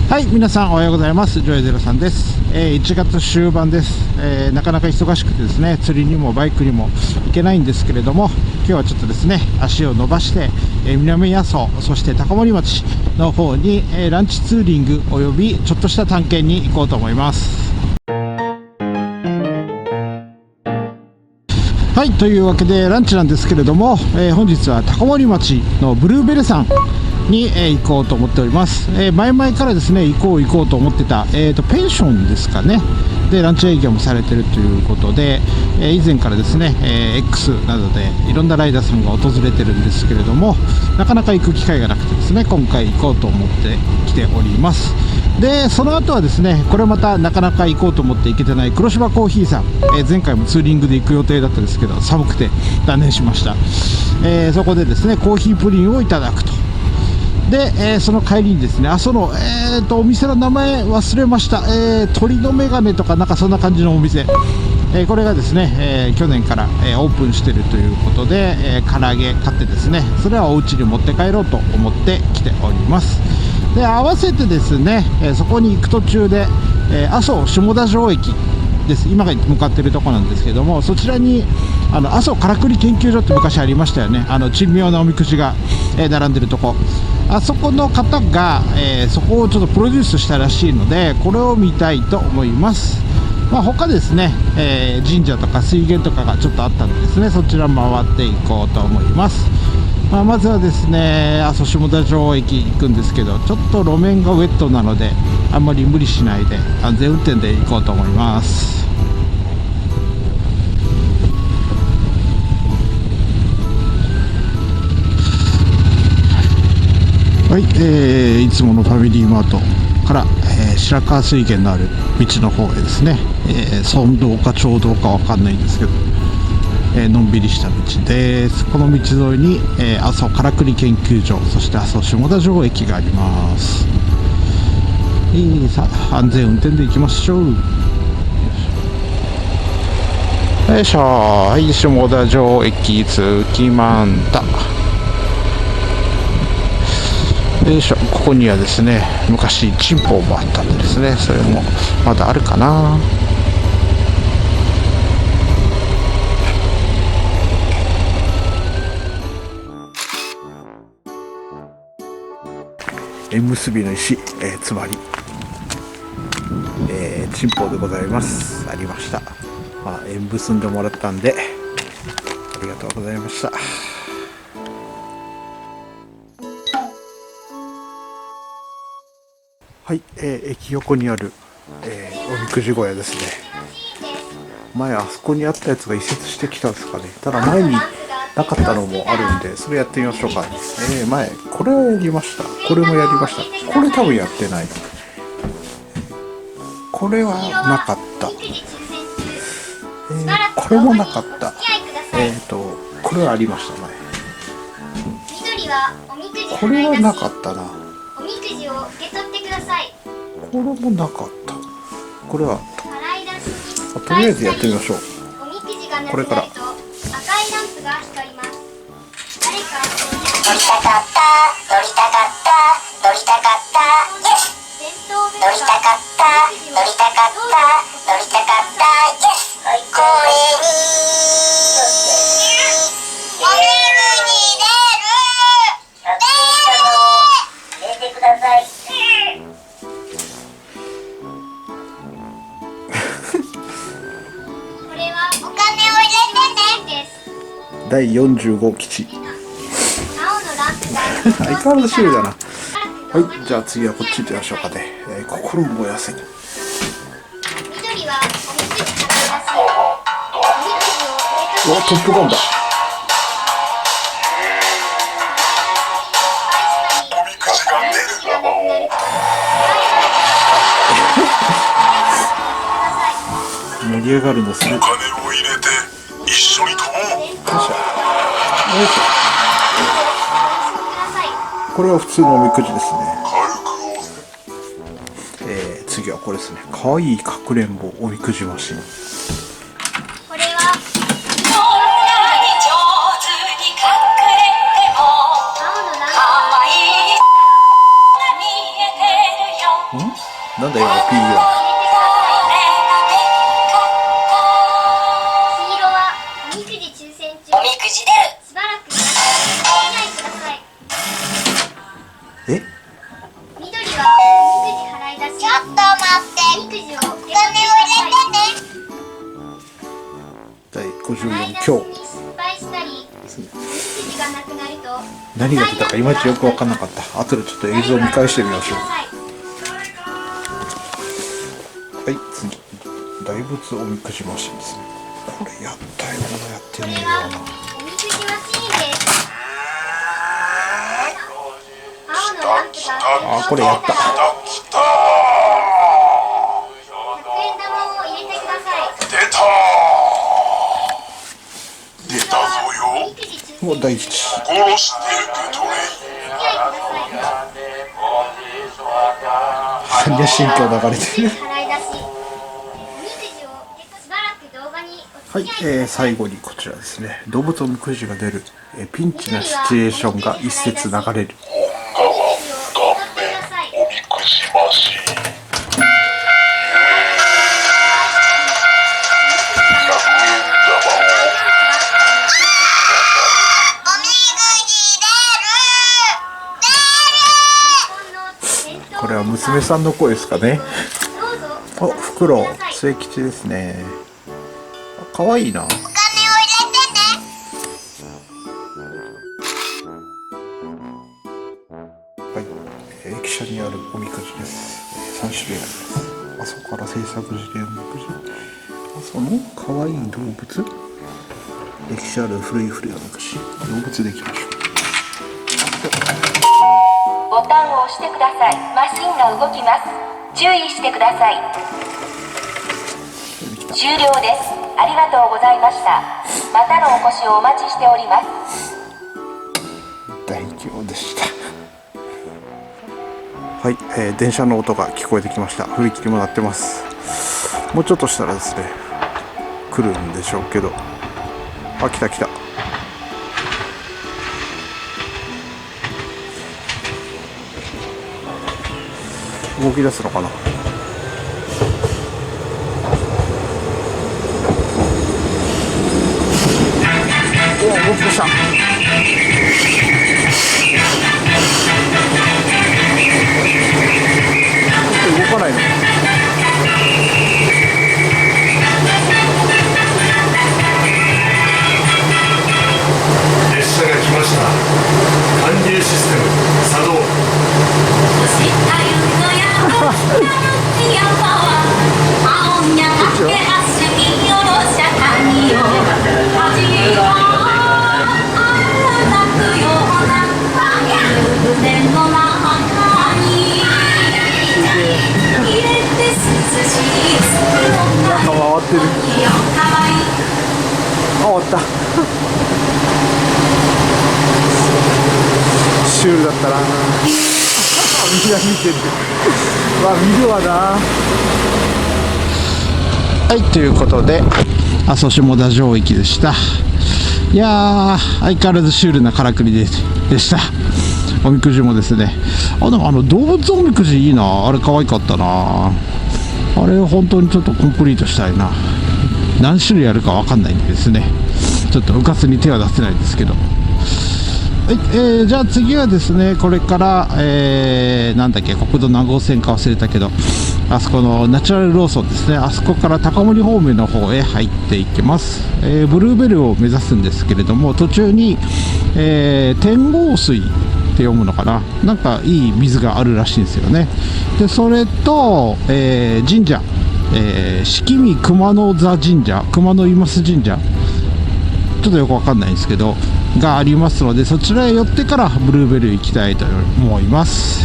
はい、皆さんおはようございます。ジョイゼロさんです。1月終盤です。なかなか忙しくてですね、釣りにもバイクにも行けないんですけれども、今日はちょっとですね、足を伸ばして、南阿蘇、そして高森町の方に、ランチツーリングおよびちょっとした探検に行こうと思います。はい、というわけでランチなんですけれども、本日は高森町のブルーベル山に、行こうと思っております。前々からですね行こうと思ってた、ペンションですかねでランチ営業もされてるということで、以前からですね、X などでいろんなライダーさんが訪れてるんですけれども、なかなか行く機会がなくてですね、今回行こうと思ってきております。でその後はですね、これまたなかなか行こうと思って行けてない黒芝コーヒーさん、前回もツーリングで行く予定だったんですけど寒くて断念しました。そこでですねコーヒープリンをいただくと。で、その帰りにですね、その、お店の名前忘れました、鳥のメガネとかなんかそんな感じのお店、これがですね、去年から、オープンしているということで、唐揚げ買ってですね、それはお家に持って帰ろうと思ってきております。で合わせてですね、そこに行く途中で、阿蘇下田城駅です。今が向かっているところなんですけども、そちらに阿蘇からくり研究所って昔ありましたよね。珍妙なおみくじが、並んでるとこ、あそこの方が、そこをちょっとプロデュースしたらしいので、これを見たいと思います。他ですね、神社とか水源とかがちょっとあったんでですね、そちら回っていこうと思います。まずはですね、阿蘇下田城駅行くんですけど、ちょっと路面がウェットなのであんまり無理しないで安全運転で行こうと思います。はい、いつものファミリーマートから、白川水源のある道の方へですね、村道か町道かわかんないんですけど、のんびりした道です。この道沿いに、阿蘇からくり研究所、そして阿蘇下田城駅があります。さあ安全運転で行きましょう。よいしょ。はい、下田城駅着きまんだ。よいしょ。ここにはですね、昔チンポもあったんでですね、それもまだあるかな。縁結びの石、つまり、チンポでございます。ありました。縁結んでもらったんでありがとうございました。はい、駅横にある、おみくじ小屋ですね。前あそこにあったやつが移設してきたんですかね。ただ前になかったのもあるんで、それやってみましょうか。前これはやりました。これもやりました。これ多分やってない。これはなかった。これもなかった。これはありました前。これはなかったな。おみくじを受け取ってください。これもなかった。これはとりあえずやってみましょう。これから。赤いランプが光ります。誰か乗りたかった、乗りたかった、乗りたかった、イエス。乗りたかった、乗りたかった、乗りたかった、イエス。これにおみくじ出る、出てください。これはお金を入れてねです。第45基地。相変わらず種類だな。はい、じゃあ次はこっち行ってみましょうかね。心燃やせに。緑はおみくじから出す。おみくじをトップガンだ。おみくじが出る。盛り上がるのする。お金を入れて一緒に飛ぼう。よいしょ。よいしょ。これは普通のおみくじですね。次はこれですね。かわいいかくれんぼおみくじマシン。これは青のランプが見えてるよ。なんだ今の P は。黄色はおみくじ抽選中。おみくじ出る。しばらくお付き合いください。え？緑はおみくじ払い出し。ちょっと待って。おみくじをお金を入れてね。第54払い出し今に失敗したり、おみくじがなくなると何が出たかいまいちよく分かんなかった。後でちょっと映像を見返してみましょう。はい、次大仏おみくじマシンですね。これやったようなやってねえような。おみくじマシーンです。青のランプがあ、これやった。100円玉を入れてください。出たぞよ。おみくじ抽選もう第一。殺して受け取れ。お付き合いください。般若心経流れてる。払い出し。おみくじをしばらく動画におはい、付き合いください。最後にこちらですね。動物おみくじが出る、ピンチなシチュエーションが一節流れる。本川顔面おみくじマシーン。これは娘さんの声ですかね。どうぞ。お、フクロウ、末吉ですね。かわいいな。お金を入れてはい、駅舎にあるおみくじです。3種類あります。あそこから制作時でおみくじ。あそのかわいい動物。歴史ある古いおみくじ。動物でいきましょう。ボタンを押してください。マシンが動きます。注意してください。終了です。ありがとうございました。またのお越しをお待ちしております。大凶でした。はい、電車の音が聞こえてきました。踏切も鳴ってます。もうちょっとしたらですね、来るんでしょうけど。あ、来た来た。動き出すのかな。お、動き出した。動かないの。列車が来ました。歓迎システム作動。なんか回ってる。あ、終わった。シュールだったな。みんな見てる。まあ見るわな。はい、ということで阿蘇下田城駅でした。いやー、相変わらずシュールなからくりでした。おみくじもですね、でも動物おみくじいいな。あれ可愛かったな。あれ本当にちょっとコンプリートしたいな。何種類あるか分かんないんでですね、ちょっとうかつに手は出せないですけど。はい、じゃあ次はですね、これから、なんだっけ、国道何号線か忘れたけど、あそこのナチュラルローソンですね、あそこから高森方面の方へ入っていきます。ブルーベルを目指すんですけれども、途中に、天号水って読むのかな、なんかいい水があるらしいんですよね。でそれと、神社、式見熊野座神社、熊野今須神社、ちょっとよくわかんないんですけどがありますので、そちらへ寄ってからブルーベル行きたいと思います。